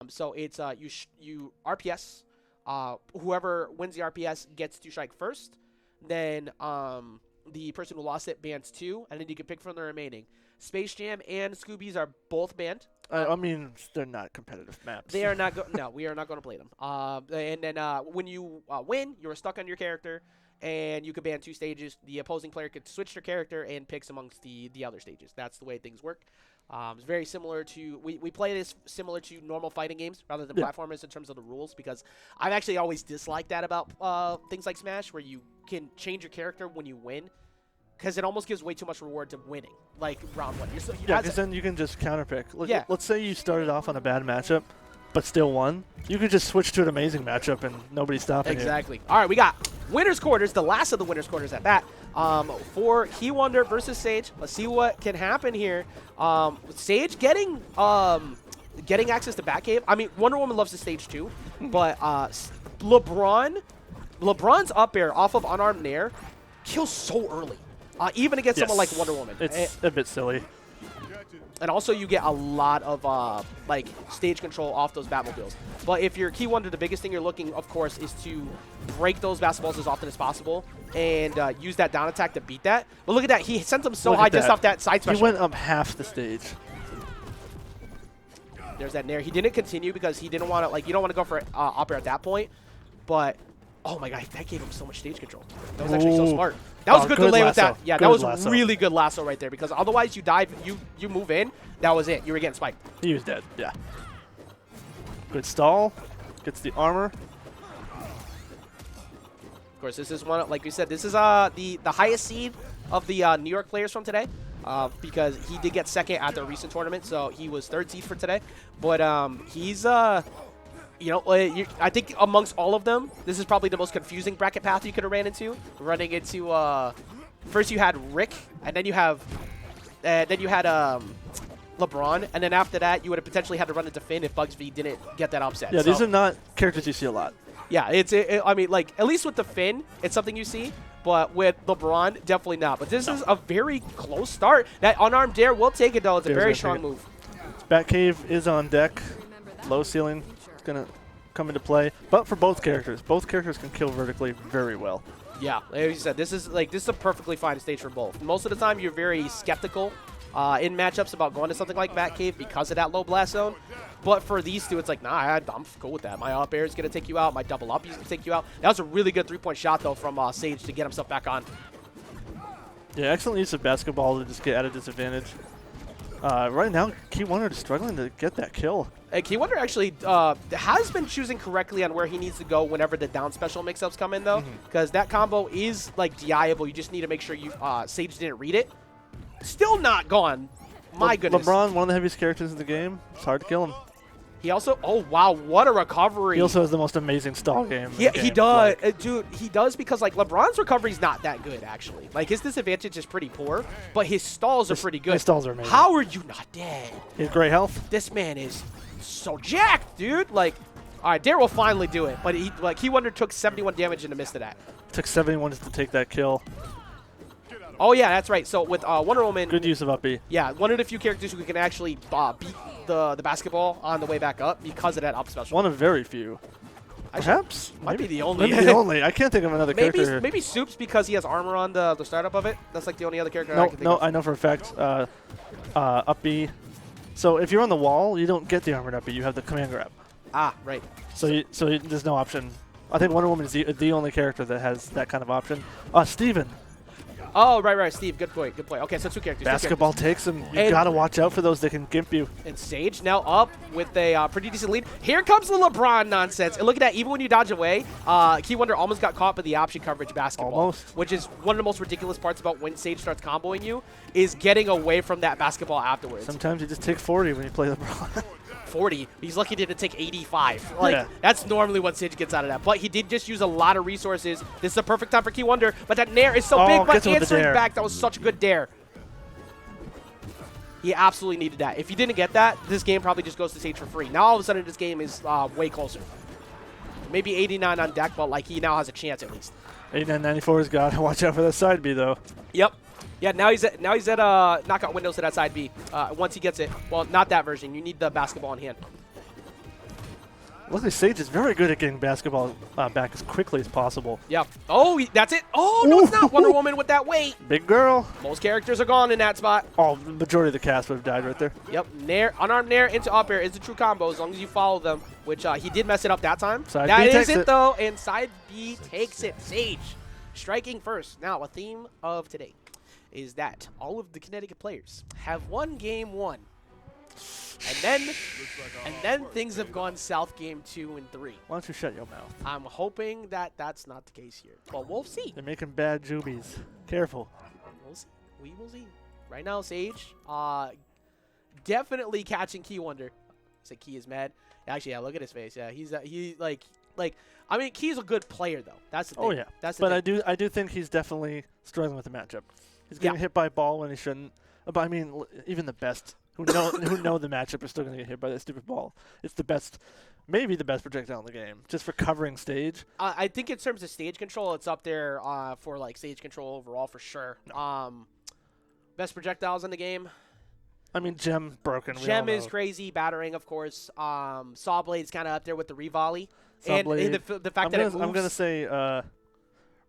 So it's you RPS. Whoever wins the RPS gets to strike first. Then the person who lost it bans 2, and then you can pick from the remaining. Space Jam and Scoobies are both banned. I mean, they're not competitive maps. They are not. No, we are not going to play them. And then when you win, you're stuck on your character, and you could ban 2 stages. The opposing player could switch their character and picks amongst the other stages. That's the way things work. It's very similar to we play this similar to normal fighting games rather than platformers in terms of the rules, because I've actually always disliked that about things like Smash, where you can change your character when you win. Because it almost gives way too much reward to winning, like round 1. Yeah, because then you can just counterpick. Let's say you started off on a bad matchup, but still won. You could just switch to an amazing matchup and nobody's stopping you. Exactly. All right, we got Winner's Quarters, the last of the Winner's Quarters at that. For KEY1DR versus Sage, let's see what can happen here. Sage getting access to Batcave. I mean, Wonder Woman loves the stage too, but LeBron's up air off of unarmed nair kills so early. Even against someone like Wonder Woman. It's a bit silly. And also you get a lot of like stage control off those Batmobiles. But if you're KEY1DR, the biggest thing you're looking, of course, is to break those basketballs as often as possible and use that down attack to beat that. But look at that. He sent them so high just off that side special. He went up half the stage. There's that nair. He didn't continue because he didn't want to, like, you don't want to go for up air at that point. But, oh my god, that gave him so much stage control. That was actually so smart. That was a good delay with that. Yeah, that was really good lasso right there, because otherwise you dive, you move in, that was it. You were getting spiked. He was dead, yeah. Good stall. Gets the armor. Of course, this is one, like we said, this is the highest seed of the New York players from today, because he did get second at the recent tournament, so he was 3rd seed for today. But he's you know, I think amongst all of them, this is probably the most confusing bracket path you could have ran into. Running into, first you had Rick, and then you have, LeBron, and then after that, you would have potentially had to run into Finn if Bugs V didn't get that upset. Yeah, these are not characters you see a lot. Yeah, I mean, like, at least with the Finn, it's something you see, but with LeBron, definitely not. But this is a very close start. That unarmed dare will take it, though. It's a very strong move. Batcave is on deck. Low ceiling. Going to come into play, but for both characters can kill vertically very well. Yeah, like you said, this is a perfectly fine stage for both. Most of the time you're very skeptical in matchups about going to something like Batcave because of that low blast zone, but for these two it's like, nah, I'm cool with that. My up air is going to take you out, my double up is going to take you out. That was a really good 3-point shot though from Sage to get himself back on. Yeah, excellent use of basketball to just get at a disadvantage. Right now, KEY1DR is struggling to get that kill. KEY1DR actually has been choosing correctly on where he needs to go whenever the down special mix-ups come in, though, because that combo is, like, DIable. You just need to make sure you Sage didn't read it. Still not gone. My goodness. LeBron, one of the heaviest characters in the game. It's hard to kill him. He also, oh, wow, what a recovery. He also has the most amazing stall game. Yeah, he does. Dude, he does, because, like, LeBron's recovery's not that good, actually. Like, his disadvantage is pretty poor, but his stalls are pretty good. His stalls are amazing. How are you not dead? He has great health. This man is so jacked, dude. Like, all right, Dare will finally do it, but KEY1DR took 71 damage in the midst of that. Took 71 just to take that kill. Oh, yeah, that's right. So with Wonder Woman... Good use of up B. Yeah, one of the few characters who can actually beat the basketball on the way back up because of that up special. One of very few. Perhaps. Might be the only. Maybe the only. I can't think of another character. Maybe Soups because he has armor on the startup of it. That's like the only other character I can think of. No, I know for a fact. Up B. So if you're on the wall, you don't get the armored up B. You have the command grab. Ah, right. So there's no option. I think Wonder Woman is the only character that has that kind of option. Steven. Oh, right, Steve. Good point. Okay, so 2 characters. Basketball takes him. You got to watch out for those that can gimp you. And Sage now up with a pretty decent lead. Here comes the LeBron nonsense. And look at that. Even when you dodge away, KEY1DR almost got caught by the option coverage basketball. Almost. Which is one of the most ridiculous parts about when Sage starts comboing you, is getting away from that basketball afterwards. Sometimes you just take 40 when you play LeBron. 40. He's lucky to take 85. Like, that's normally what Sage gets out of that. But he did just use a lot of resources. This is a perfect time for KEY1DR. But that nair is so big, but answering back, that was such a good dare. He absolutely needed that. If he didn't get that, this game probably just goes to Sage for free. Now all of a sudden this game is way closer. Maybe 89 on deck, but like he now has a chance at least. 89-94 has got to watch out for that side B though. Yep. Yeah, now he's at knockout windows to that side B. Once he gets it, well, not that version. You need the basketball in hand. Luckily, Sage is very good at getting basketball back as quickly as possible. Yep. Oh, that's it. Oh, no, it's not. Wonder Woman with that weight. Big girl. Most characters are gone in that spot. Oh, the majority of the cast would have died right there. Yep. Nair, unarmed Nair into up air is the true combo as long as you follow them, which he did mess it up that time. Side That B is takes it, it. though, and side B takes it. Sage striking first. Now, a theme of today is that all of the Connecticut players have won game 1. And then things have gone south game 2 and 3. Why don't you shut your mouth? I'm hoping that that's not the case here. But we'll see. They're making bad jubies. Careful. We'll see. We will see. Right now, Sage, definitely catching KEY1DR. Say Key is mad. Actually, yeah, look at his face. Yeah, he's I mean, Key's a good player though. That's the thing. Oh yeah. That's the thing. I do think he's definitely struggling with the matchup. He's getting hit by a ball when he shouldn't. But I mean, even the best who know the matchup are still going to get hit by that stupid ball. It's the best, maybe the best projectile in the game, just for covering stage. I think in terms of stage control, it's up there for like stage control overall for sure. No. Best projectiles in the game. I mean, Gem broken. Gem is crazy, battering of course. Sawblade's kind of up there with the revolley. And the fact that it moves. I'm gonna say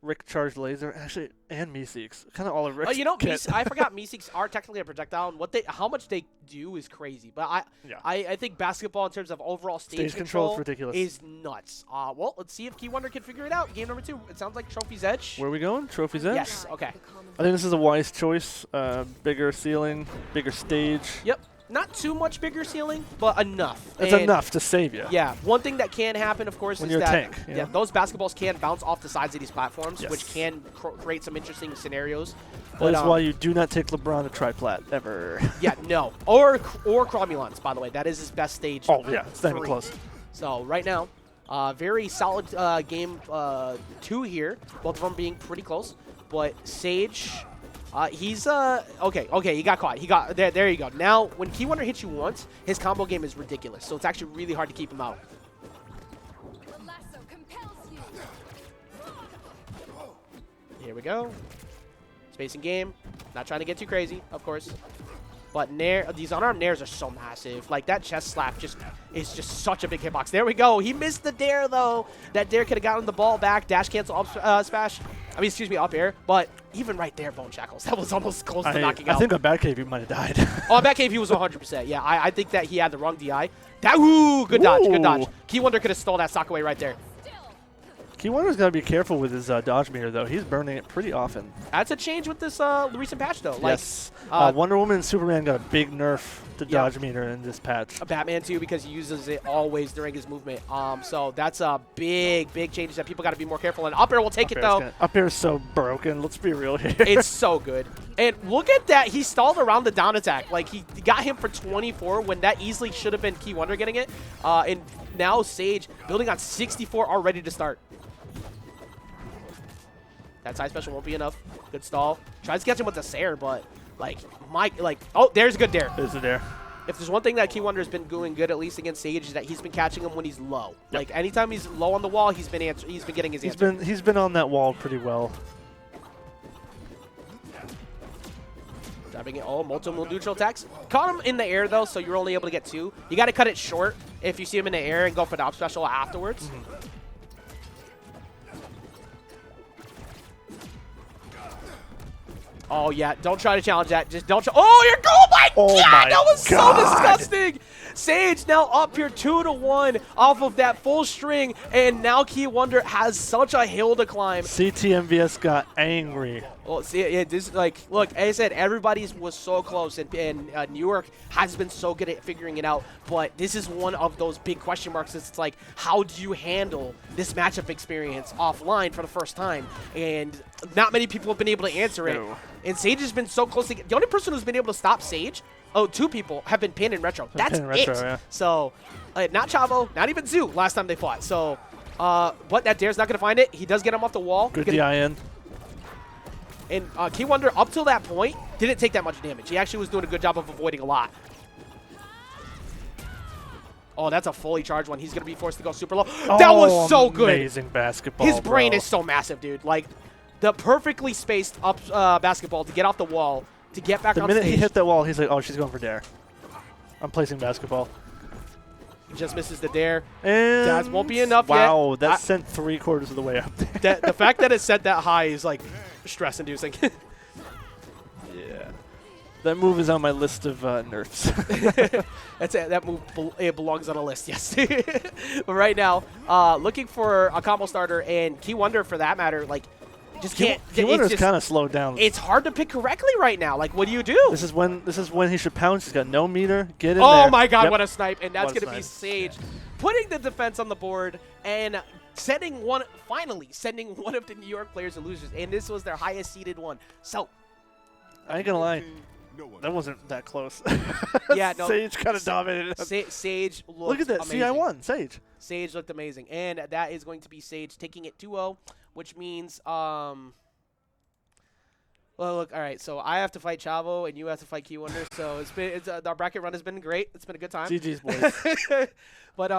Rick Charged Laser, actually, and Meeseeks. Kind of all of Rick's you know, kit. I forgot Meeseeks are technically a projectile, and how much they do is crazy. But I think basketball in terms of overall stage control is ridiculous. Is nuts. Well, let's see if KEY1DR can figure it out. Game number 2. It sounds like Trophy's Edge. Where are we going? Trophy's Edge? Yes. Okay. I think this is a wise choice. Bigger ceiling, bigger stage. Yep. Not too much bigger ceiling, but enough. It's enough to save you. Yeah. One thing that can happen, of course, when is you're that a tank, yeah, those basketballs can bounce off the sides of these platforms, Yes. which can create some interesting scenarios. That is why you do not take LeBron to tri-plat, ever. Yeah, no. Or Cromulons, by the way. That is his best stage. Oh, yeah. It's not even close. So, right now, very solid game 2 here. Both of them being pretty close. But Sage, he's, okay, he got caught. There you go. Now, when KEY1DR hits you once, his combo game is ridiculous. So, it's actually really hard to keep him out. Here we go. Spacing game. Not trying to get too crazy, of course. But Nair, these unarmed Nairs are so massive. Like, that chest slap is just such a big hitbox. There we go. He missed the dare, though. That dare could have gotten the ball back. Dash cancel up smash. I mean, excuse me, up air. But even right there, Bone Shackles. That was almost close to knocking out. I think on Batcave he might have died. On Batcave he was 100%. Yeah, I think that he had the wrong DI. Ooh, good dodge, good dodge. KEY1DR could have stole that stock away right there. KEY1DR's got to be careful with his dodge meter, though. He's burning it pretty often. That's a change with this recent patch, though. Yes. Wonder Woman and Superman got a big nerf to dodge meter in this patch. Batman, too, because he uses it always during his movement. So that's a big change that people got to be more careful. And up air will take it, though. Up air is so broken. Let's be real here. It's so good. And look at that. He stalled around the down attack. Like, he got him for 24 when that easily should have been KEY1DR getting it. And now Sage building on 64 already to start. That side special won't be enough. Good stall. Tries to catch him with the Sair, but oh, there's a good dare. There's a dare. If there's one thing that KEY1DR has been doing good, at least against Sage, is that he's been catching him when he's low. Yep. Like anytime he's low on the wall, he's been getting his answer. He's been on that wall pretty well. Driving it. Oh, multiple neutral attacks. Caught him in the air though, so you're only able to get 2. You got to cut it short if you see him in the air and go for the up special afterwards. Mm-hmm. Oh, yeah. Don't try to challenge that. Just don't. Oh, you're going. Oh, my God. That was so disgusting. Sage now up here 2-1 off of that full string. And now KEY1DR has such a hill to climb. CTMVS got angry. Well, see, yeah, this like, look, as I said, everybody was so close, and New York has been so good at figuring it out. But this is one of those big question marks. It's like, how do you handle this matchup experience offline for the first time? And not many people have been able to answer it. No. And Sage has been so close to the only person who's been able to stop Sage. Oh, 2 people have been pinned in retro. That's it. Yeah. So, not Chavo, not even Zoo last time they fought. So, but that dare's not going to find it. He does get him off the wall. Good DIN. And KEY1DR, up till that point, didn't take that much damage. He actually was doing a good job of avoiding a lot. Oh, that's a fully charged one. He's going to be forced to go super low. That was so good. Amazing basketball, His brain is so massive, dude. Like, the perfectly spaced up basketball to get off the wall, to get back on stage. The minute he hit that wall, he's like, oh, she's going for dare. I'm placing basketball. Just misses the dare. And That won't be enough yet. wow, that sent 3/4 of the way up there. The fact that it set that high is like stress-inducing. Yeah. That move is on my list of nerfs. That move it belongs on a list, yes. But right now, looking for a combo starter and KEY1DR for that matter, like just can't. KEY1DR's kind of slowed down. It's hard to pick correctly right now. Like, what do you do? This is when he should pounce. He's got no meter. Get in there. Oh my God, Yep. what a snipe! And that's What a gonna be snipe. Sage putting the defense on the board and finally sending one of the New York players and losers. And this was their highest seeded one. So I ain't gonna lie. That wasn't that close. Yeah, no. Sage kind of dominated. Sage looked Look at that. amazing. CI1, Sage. Sage looked amazing. And that is going to be Sage taking it 2-0, which means, well, look, all right, so I have to fight Chavo, and you have to fight KEY1DR, so our bracket run has been great. It's been a good time. GG's, boys. But